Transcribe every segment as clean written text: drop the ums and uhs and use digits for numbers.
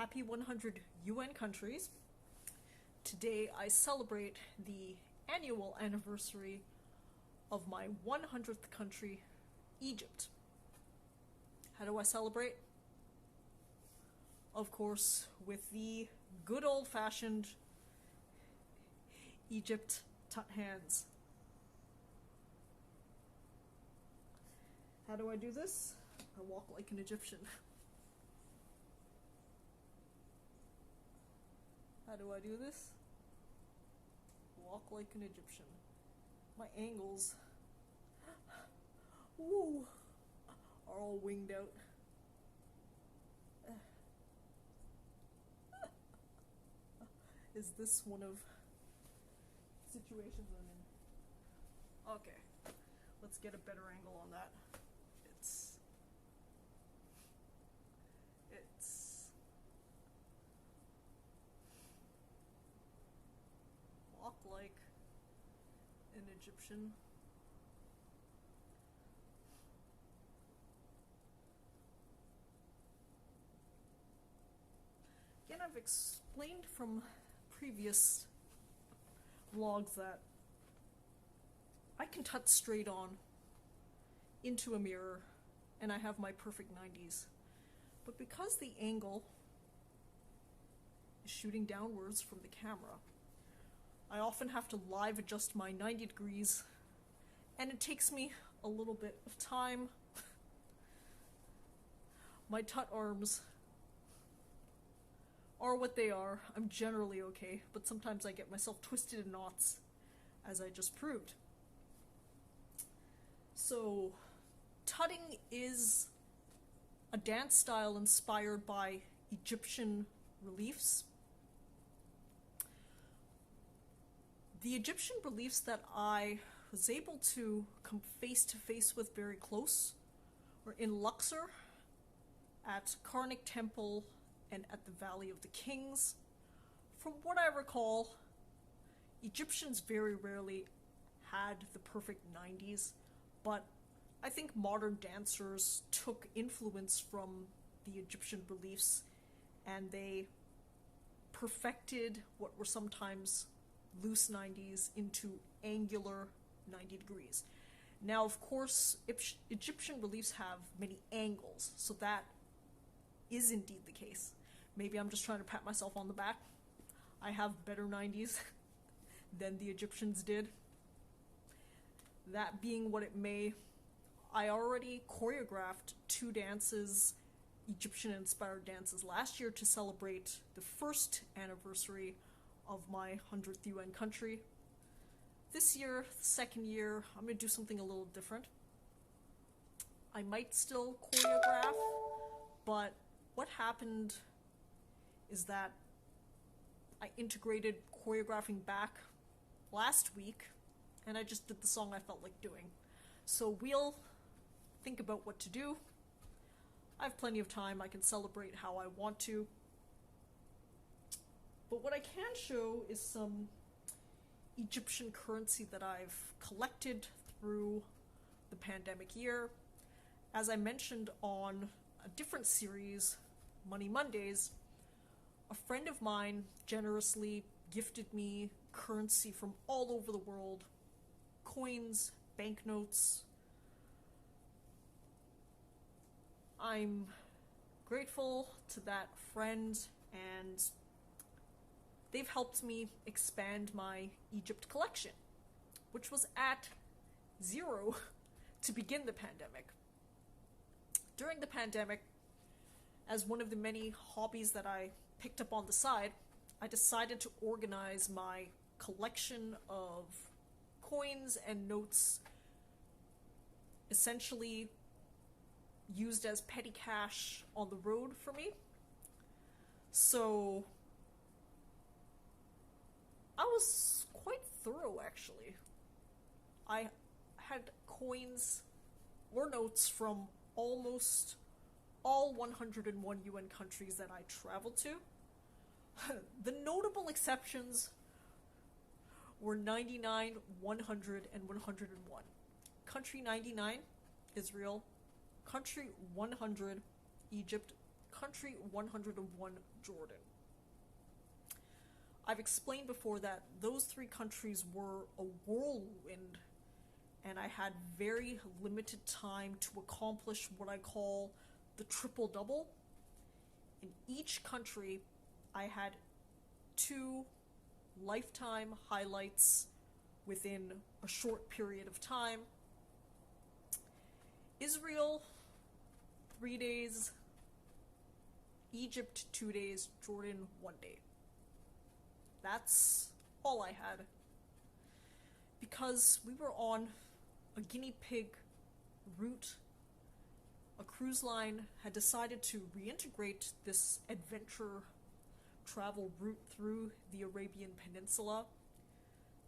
Happy 100 UN countries. Today I celebrate the annual anniversary of my 100th country, Egypt. How do I celebrate? Of course, with the good old-fashioned Egypt tut hands. How do I do this? I walk like an Egyptian. How do I do this? Walk like an Egyptian. My angles woo, are all winged out. Is this one of situations I'm in? Okay, let's get a better angle on that. It's walk like an Egyptian. Again, I've explained from previous vlogs that I can tut straight on into a mirror and I have my perfect 90s. But because the angle is shooting downwards from the camera, I often have to live adjust my 90 degrees, and it takes me a little bit of time. My tut arms are what they are. I'm generally okay, but sometimes I get myself twisted in knots, as I just proved. So, tutting is a dance style inspired by Egyptian reliefs. The Egyptian reliefs that I was able to come face to face with very close were in Luxor, at Karnak Temple, and at the Valley of the Kings. From what I recall, Egyptians very rarely had the perfect 90s, but I think modern dancers took influence from the Egyptian reliefs and they perfected what were sometimes loose 90s into angular 90 degrees. Now, of course, Egyptian reliefs have many angles, so that is indeed the case. Maybe I'm just trying to pat myself on the back. I have better 90s than the Egyptians did. That being what it may, I already choreographed 2 dances, Egyptian-inspired dances, last year to celebrate the first anniversary of my 100th UN country. This year, the second year, I'm going to do something a little different. I might still choreograph, but what happened is that I integrated choreographing back last week, and I just did the song I felt like doing. So we'll think about what to do. I have plenty of time. I can celebrate how I want to. But what I can show is some Egyptian currency that I've collected through the pandemic year. As I mentioned on a different series, Money Mondays, a friend of mine generously gifted me currency from all over the world, coins, banknotes. I'm grateful to that friend, and they've helped me expand my Egypt collection, which was at 0 to begin the pandemic. During the pandemic, as one of the many hobbies that I picked up on the side, I decided to organize my collection of coins and notes, essentially used as petty cash on the road for me. So I was quite thorough, actually. I had coins or notes from almost all 101 UN countries that I traveled to. The notable exceptions were 99, 100, and 101. Country 99, Israel. Country 100, Egypt. country 101, Jordan. I've explained before that those 3 countries were a whirlwind, and I had very limited time to accomplish what I call the triple-double. In each country, I had 2 lifetime highlights within a short period of time. Israel, 3 days. Egypt, 2 days. Jordan, 1 day. That's all I had. Because we were on a guinea pig route, a cruise line had decided to reintegrate this adventure travel route through the Arabian Peninsula,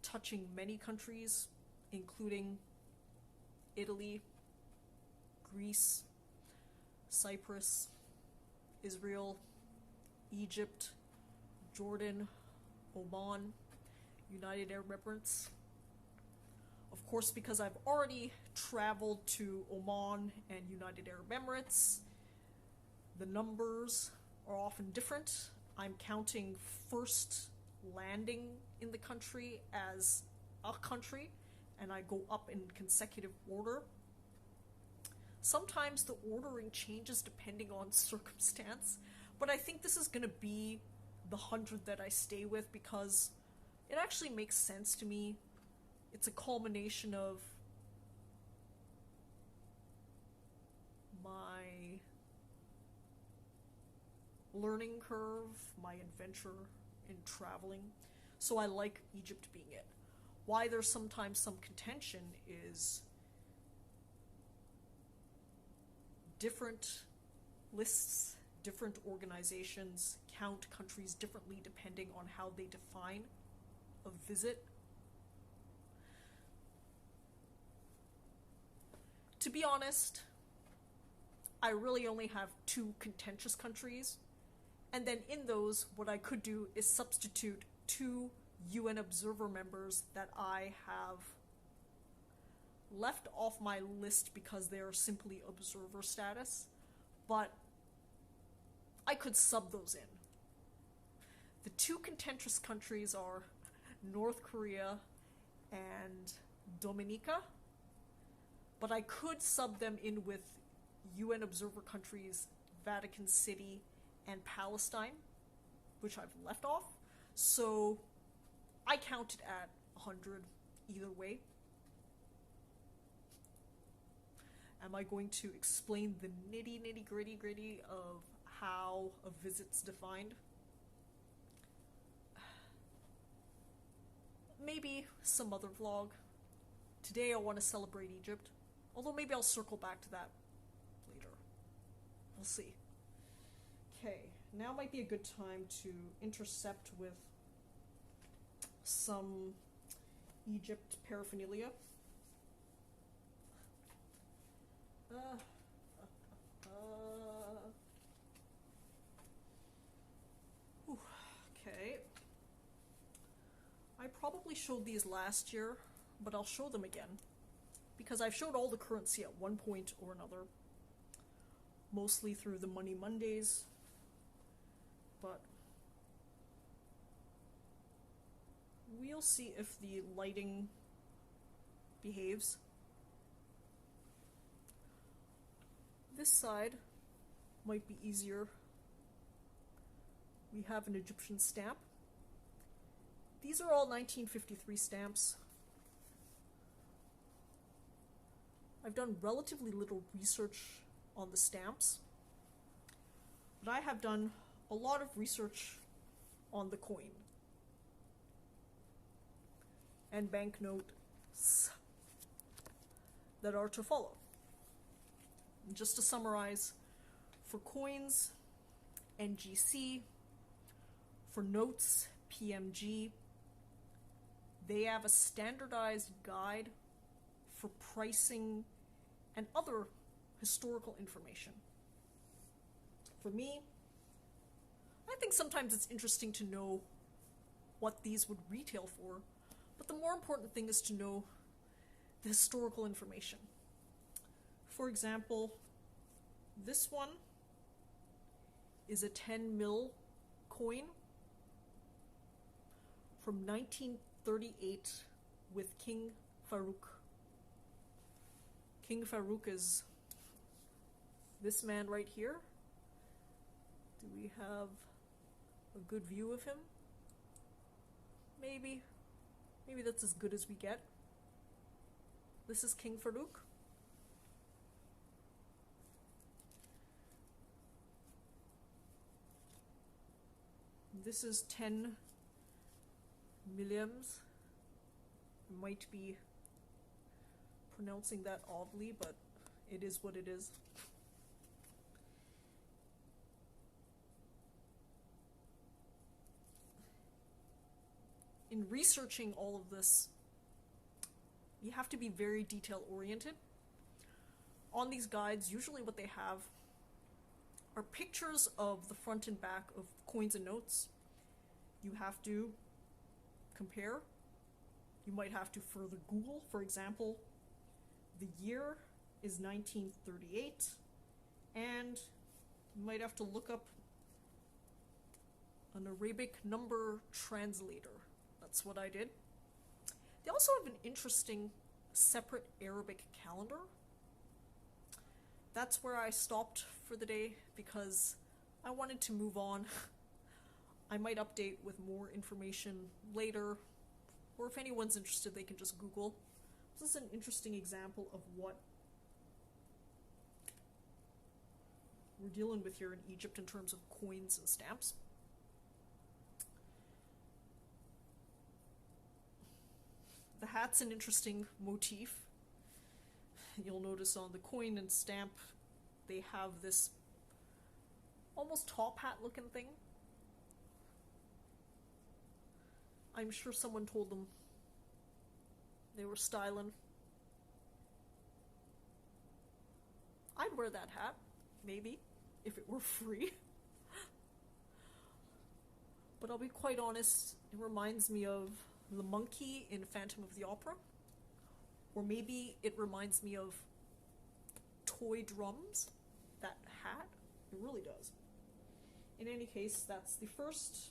touching many countries, including Italy, Greece, Cyprus, Israel, Egypt, Jordan, Oman, United Arab Emirates. Of course, because I've already traveled to Oman and United Arab Emirates, the numbers are often different. I'm counting first landing in the country as a country, and I go up in consecutive order. Sometimes the ordering changes depending on circumstance, but I think this is going to be the 100 that I stay with because it actually makes sense to me. It's a culmination of my learning curve, my adventure in traveling. So I like Egypt being it. Why there's sometimes some contention is different lists, different organizations count countries differently depending on how they define a visit. To be honest, I really only have 2 contentious countries, and then in those, what I could do is substitute 2 UN observer members that I have left off my list because they are simply observer status, but I could sub those in. The 2 contentious countries are North Korea and Dominica, but I could sub them in with UN observer countries Vatican City and Palestine, which I've left off, so I count it at 100 either way. Am I going to explain the nitty-gritty of how a visit's defined? Maybe some other vlog. Today I want to celebrate Egypt, although maybe I'll circle back to that later. We'll see. Okay, now might be a good time to intercept with some Egypt paraphernalia. Okay. I probably showed these last year, but I'll show them again, because I've showed all the currency at one point or another, mostly through the Money Mondays, but we'll see if the lighting behaves. This side might be easier. We have an Egyptian stamp. These are all 1953 stamps. I've done relatively little research on the stamps, but I have done a lot of research on the coin and banknotes that are to follow. And just to summarize, for coins, NGC, for notes, PMG, they have a standardized guide for pricing and other historical information. For me, I think sometimes it's interesting to know what these would retail for, but the more important thing is to know the historical information. For example, this one is a 10 mil coin from 1938 with King Farouk. King Farouk is this man right here. Do we have a good view of him? Maybe. Maybe that's as good as we get. This is King Farouk. This is 10 milliams. Might be pronouncing that oddly, but it is what it is. In researching all of this, you have to be very detail oriented. On these guides, usually what they have are pictures of the front and back of coins and notes. You have to compare. You might have to further Google. For example, the year is 1938, and you might have to look up an Arabic number translator. That's what I did. They also have an interesting separate Arabic calendar. That's where I stopped for the day because I wanted to move on. I might update with more information later, or if anyone's interested, they can just Google. This is an interesting example of what we're dealing with here in Egypt in terms of coins and stamps. The hat's an interesting motif. You'll notice on the coin and stamp, they have this almost top hat looking thing. I'm sure someone told them they were styling. I'd wear that hat, maybe, if it were free. But I'll be quite honest, it reminds me of the monkey in Phantom of the Opera. Or maybe it reminds me of toy drums, that hat. It really does. In any case, that's the first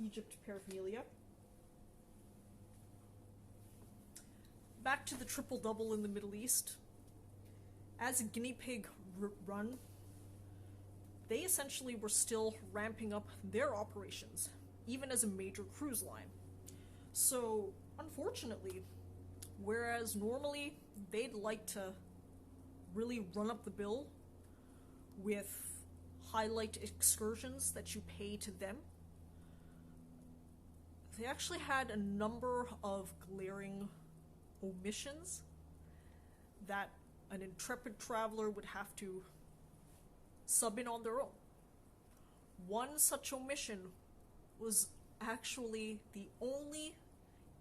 Egypt paraphernalia. Back to the triple-double in the Middle East. As a guinea pig run, they essentially were still ramping up their operations, even as a major cruise line. So, unfortunately, whereas normally they'd like to really run up the bill with highlight excursions that you pay to them, they actually had a number of glaring omissions that an intrepid traveler would have to sub in on their own. One such omission was actually the only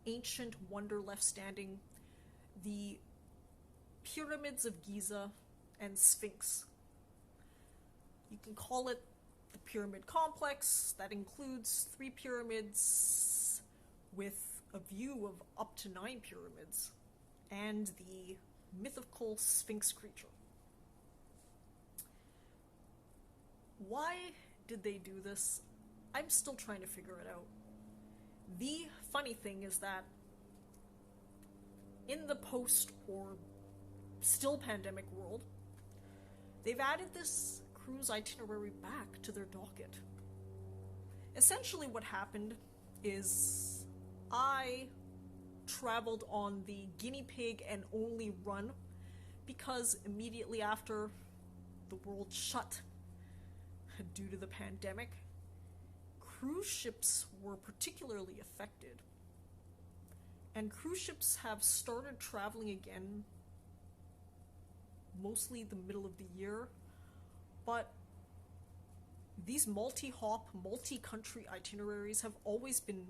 ancient wonder left standing, the pyramids of Giza and Sphinx. You can call it the pyramid complex. That includes 3 pyramids with a view of up to 9 pyramids and the mythical Sphinx creature. Why did they do this? I'm still trying to figure it out. The funny thing is that in the post or still pandemic world, they've added this cruise itinerary back to their docket. Essentially what happened is I traveled on the guinea pig and only run because immediately after the world shut due to the pandemic, cruise ships were particularly affected. And cruise ships have started traveling again mostly the middle of the year, but these multi-hop, multi-country itineraries have always been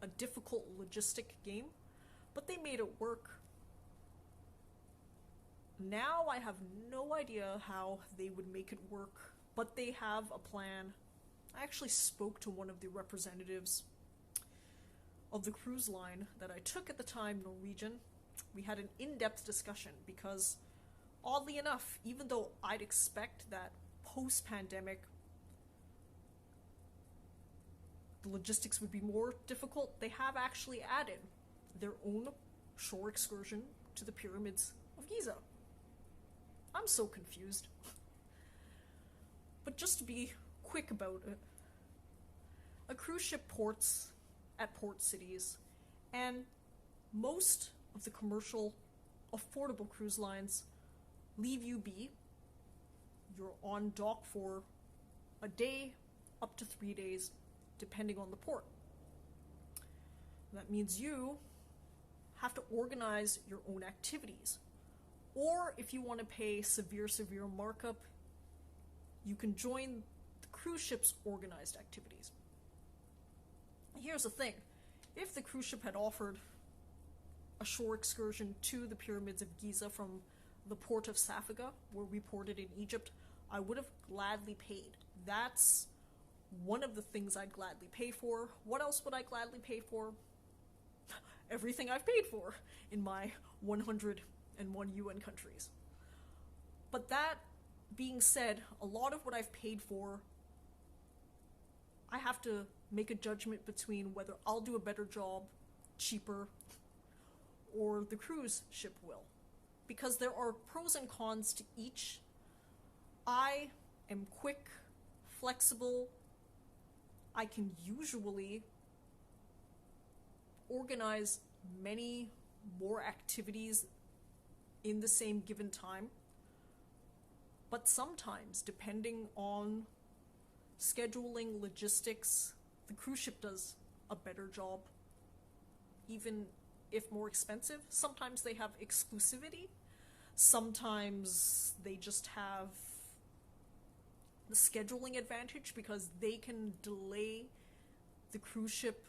a difficult logistic game, but they made it work. Now I have no idea how they would make it work, but they have a plan. I actually spoke to one of the representatives of the cruise line that I took at the time, Norwegian. We had an in-depth discussion because, oddly enough, even though I'd expect that post-pandemic the logistics would be more difficult, they have actually added their own shore excursion to the pyramids of Giza. I'm so confused. But just to be quick about it, a cruise ship ports at port cities, and most of the commercial affordable cruise lines leave you be. You're on dock for a day, up to 3 days, depending on the port. That means you have to organize your own activities. Or if you want to pay severe markup, you can join the cruise ship's organized activities. Here's the thing. If the cruise ship had offered a shore excursion to the pyramids of Giza from the port of Safaga, where we ported in Egypt, I would have gladly paid. That's one of the things I'd gladly pay for. What else would I gladly pay for? Everything I've paid for in my 101 UN countries. But that being said, a lot of what I've paid for, I have to make a judgment between whether I'll do a better job, cheaper, or the cruise ship will. Because there are pros and cons to each. I am quick, flexible. I can usually organize many more activities in the same given time. But sometimes, depending on scheduling, logistics, the cruise ship does a better job, even if more expensive. Sometimes they have exclusivity. Sometimes they just have the scheduling advantage because they can delay the cruise ship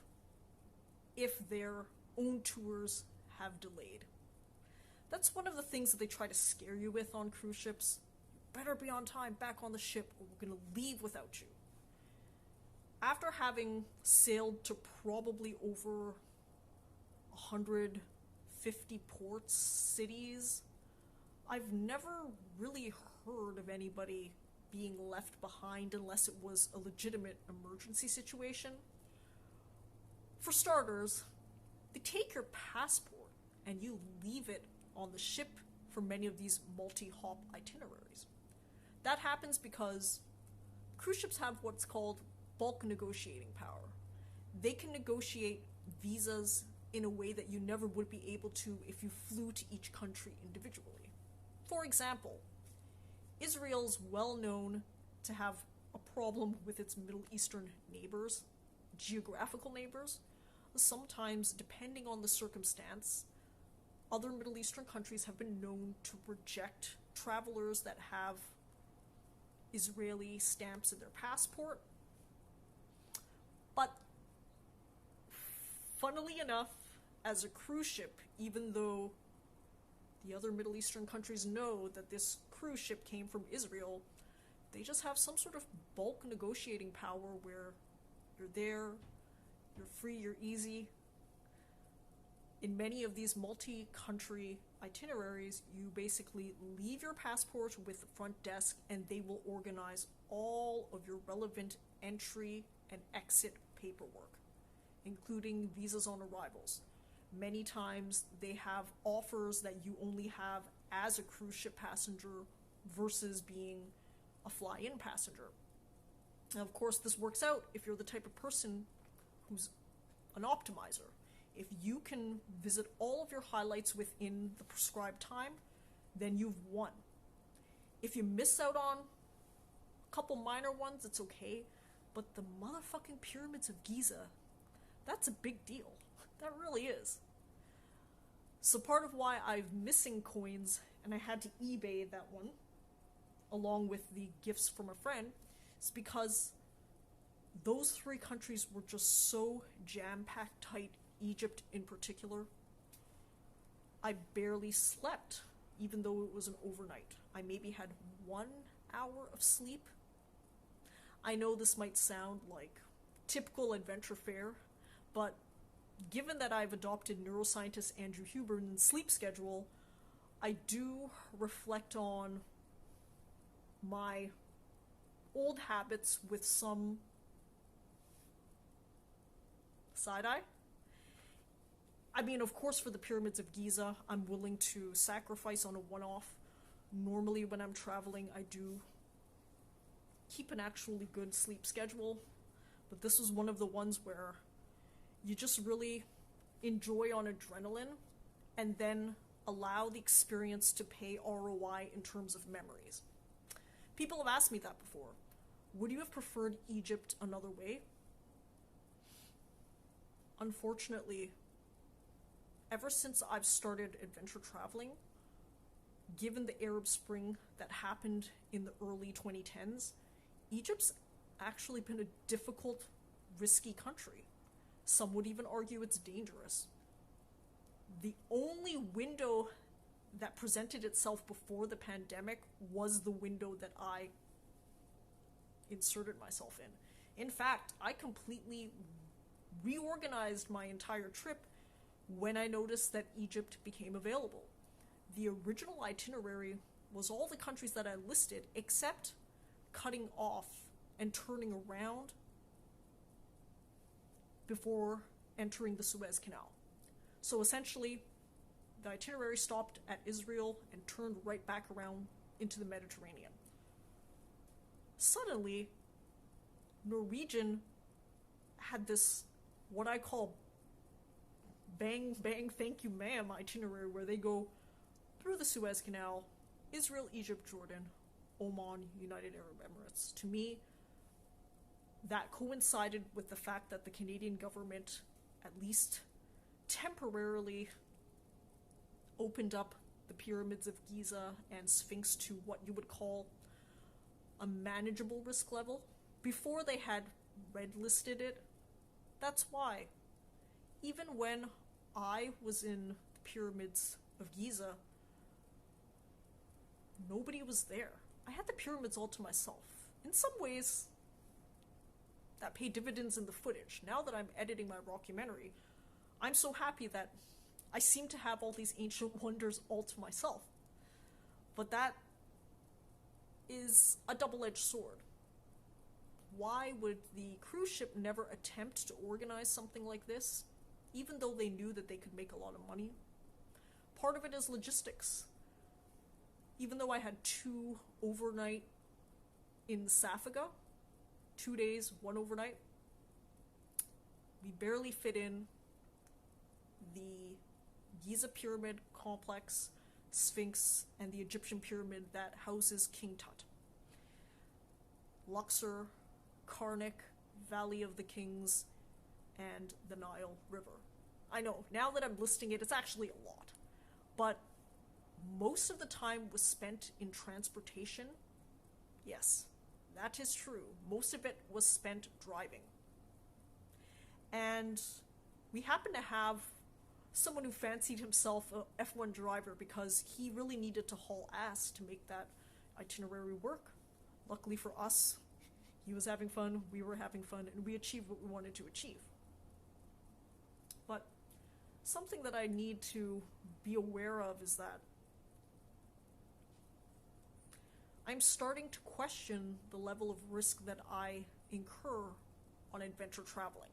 if their own tours have delayed. That's one of the things that they try to scare you with on cruise ships. You better be on time back on the ship or we're going to leave without you. After having sailed to probably over 150 ports, cities, I've never really heard of anybody being left behind unless it was a legitimate emergency situation. For starters, they take your passport and you leave it on the ship for many of these multi-hop itineraries. That happens because cruise ships have what's called bulk negotiating power. They can negotiate visas in a way that you never would be able to if you flew to each country individually. For example, Israel's well known to have a problem with its Middle Eastern neighbors, geographical neighbors. Sometimes, depending on the circumstance, other Middle Eastern countries have been known to reject travelers that have Israeli stamps in their passport. But funnily enough, as a cruise ship, even though the other Middle Eastern countries know that this cruise ship came from Israel, they just have some sort of bulk negotiating power where you're there, you're free, you're easy. In many of these multi-country itineraries, you basically leave your passport with the front desk and they will organize all of your relevant entry and exit paperwork, including visas on arrivals. Many times they have offers that you only have as a cruise ship passenger versus being a fly-in passenger. And of course, this works out if you're the type of person who's an optimizer. If you can visit all of your highlights within the prescribed time, then you've won. If you miss out on a couple minor ones, it's okay. But the motherfucking pyramids of Giza, that's a big deal. That really is. So part of why I'm missing coins, and I had to eBay that one, along with the gifts from a friend, is because those three countries were just so jam-packed tight, Egypt in particular. I barely slept, even though it was an overnight. I maybe had 1 hour of sleep. I know this might sound like typical adventure fare, but given that I've adopted neuroscientist Andrew Huberman's sleep schedule, I do reflect on my old habits with some Side-eye? I mean, of course, for the pyramids of Giza, I'm willing to sacrifice on a one-off. Normally, when I'm traveling, I do keep an actually good sleep schedule, but this was one of the ones where you just really enjoy on adrenaline and then allow the experience to pay ROI in terms of memories. People have asked me that before. Would you have preferred Egypt another way? Unfortunately, ever since I've started adventure traveling, given the Arab Spring that happened in the early 2010s, Egypt's actually been a difficult, risky country. Some would even argue it's dangerous. The only window that presented itself before the pandemic was the window that I inserted myself in. In fact, I completely reorganized my entire trip when I noticed that Egypt became available. The original itinerary was all the countries that I listed, except cutting off and turning around before entering the Suez Canal. So essentially, the itinerary stopped at Israel and turned right back around into the Mediterranean. Suddenly, Norwegian had this, what I call bang, bang, thank you, ma'am itinerary, where they go through the Suez Canal, Israel, Egypt, Jordan, Oman, United Arab Emirates. To me, that coincided with the fact that the Canadian government, at least temporarily, opened up the pyramids of Giza and Sphinx to what you would call a manageable risk level. Before they had red listed it, that's why. Even when I was in the pyramids of Giza, nobody was there. I had the pyramids all to myself. In some ways, that paid dividends in the footage. Now that I'm editing my rockumentary, I'm so happy that I seem to have all these ancient wonders all to myself. But that is a double-edged sword. Why would the cruise ship never attempt to organize something like this, even though they knew that they could make a lot of money? Part of it is logistics. Even though I had 2 overnight in Safaga, 2 days, 1 overnight, we barely fit in the Giza Pyramid Complex, Sphinx, and the Egyptian pyramid that houses King Tut. Luxor, Karnak, Valley of the Kings, and the Nile River. I know, now that I'm listing it, it's actually a lot. But most of the time was spent in transportation. Yes, that is true. Most of it was spent driving. And we happened to have someone who fancied himself a F1 driver because he really needed to haul ass to make that itinerary work. Luckily for us, he was having fun, we were having fun, and we achieved what we wanted to achieve. But something that I need to be aware of is that I'm starting to question the level of risk that I incur on adventure traveling.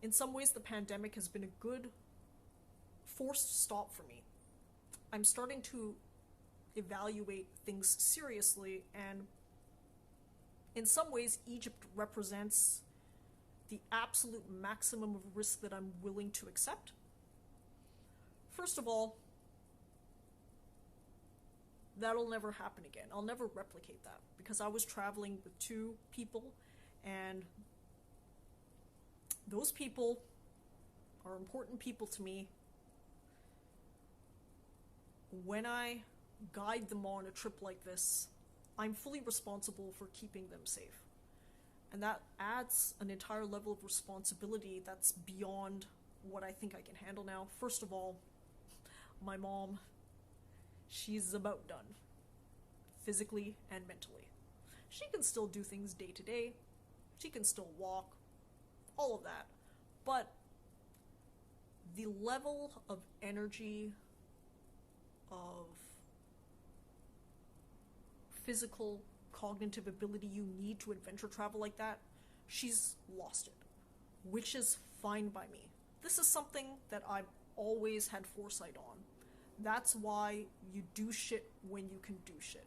In some ways, the pandemic has been a good forced stop for me. I'm starting to evaluate things seriously, and in some ways, Egypt represents the absolute maximum of risk that I'm willing to accept. First of all, that'll never happen again. I'll never replicate that because I was traveling with 2 people, and those people are important people to me. When I guide them on a trip like this, I'm fully responsible for keeping them safe. And that adds an entire level of responsibility that's beyond what I think I can handle now. First of all, my mom, she's about done, physically and mentally. She can still do things day to day. She can still walk, all of that. But the level of energy, of physical, cognitive ability you need to adventure travel like that, she's lost it. Which is fine by me. This is something that I've always had foresight on. That's why you do shit when you can do shit.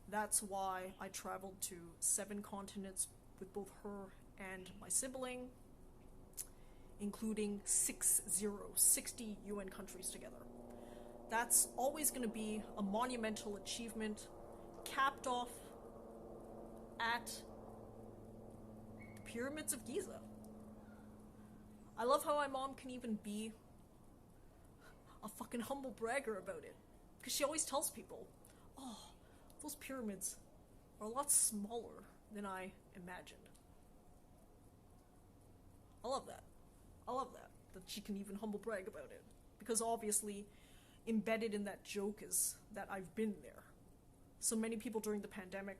That's why I traveled to 7 continents with both her and my sibling, including 60 UN countries together. That's always going to be a monumental achievement, capped off at the pyramids of Giza. I love how my mom can even be a fucking humble bragger about it, because she always tells people, oh, those pyramids are a lot smaller than I imagined. I love that. I love that she can even humble brag about it, because obviously embedded in that joke is that I've been there. So many people during the pandemic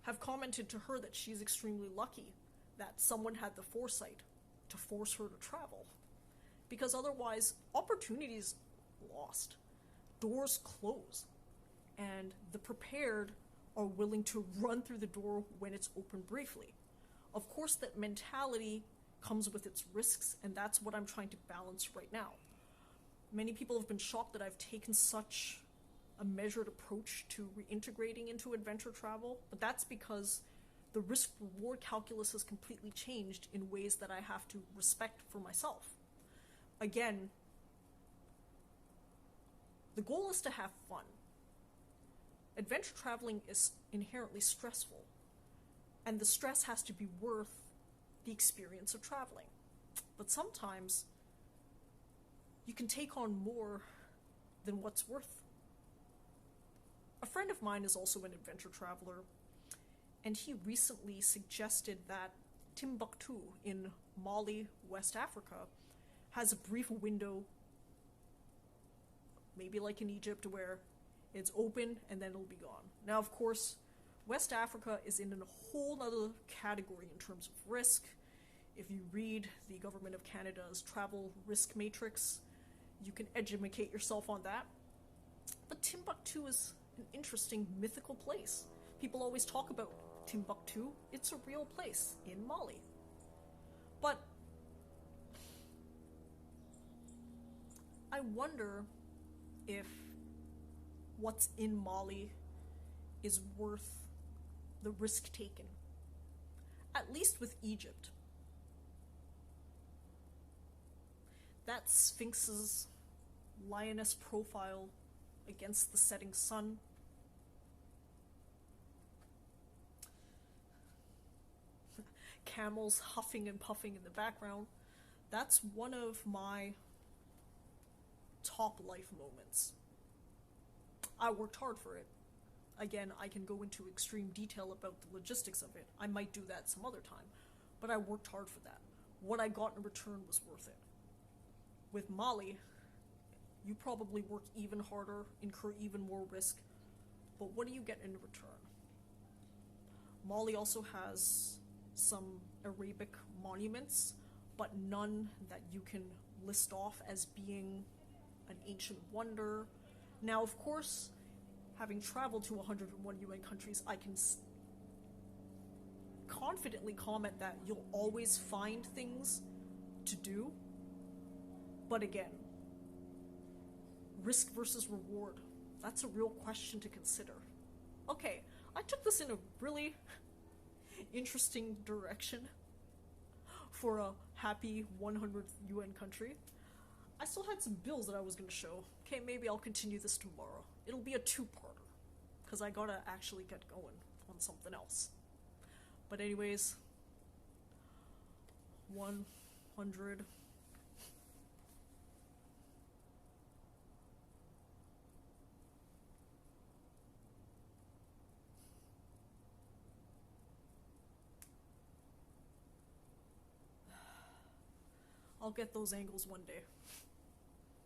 have commented to her that she's extremely lucky that someone had the foresight to force her to travel, because otherwise opportunities lost, doors close, and the prepared are willing to run through the door when it's open briefly. Of course, that mentality comes with its risks, and that's what I'm trying to balance right now. Many people have been shocked that I've taken such a measured approach to reintegrating into adventure travel, but that's because the risk-reward calculus has completely changed in ways that I have to respect for myself. Again, the goal is to have fun. Adventure traveling is inherently stressful, and the stress has to be worth the experience of traveling. But sometimes you can take on more than what's worth. A friend of mine is also an adventure traveler, and he recently suggested that Timbuktu in Mali, West Africa, has a brief window, maybe like in Egypt, where it's open and then it'll be gone. Now, of course, West Africa is in a whole other category in terms of risk. If you read the Government of Canada's travel risk matrix, you can educate yourself on that. But Timbuktu is an interesting mythical place. People always talk about Timbuktu. It's a real place in Mali. But I wonder if what's in Mali is worth the risk taken. At least with Egypt. That Sphinx's lioness profile against the setting sun. Camels huffing and puffing in the background. That's one of my top life moments. I worked hard for it. Again, I can go into extreme detail about the logistics of it. I might do that some other time. But I worked hard for that. What I got in return was worth it. With Mali, you probably work even harder, incur even more risk, but what do you get in return? Mali also has some Arabic monuments, but none that you can list off as being an ancient wonder. Now, of course, having traveled to 101 UN countries, I can confidently comment that you'll always find things to do. But again, risk versus reward, that's a real question to consider. Okay, I took this in a really interesting direction for a happy 100th UN country. I still had some bills that I was going to show. Okay, maybe I'll continue this tomorrow. It'll be a 2-parter, because I gotta actually get going on something else. But anyways, 100... I'll get those angles one day.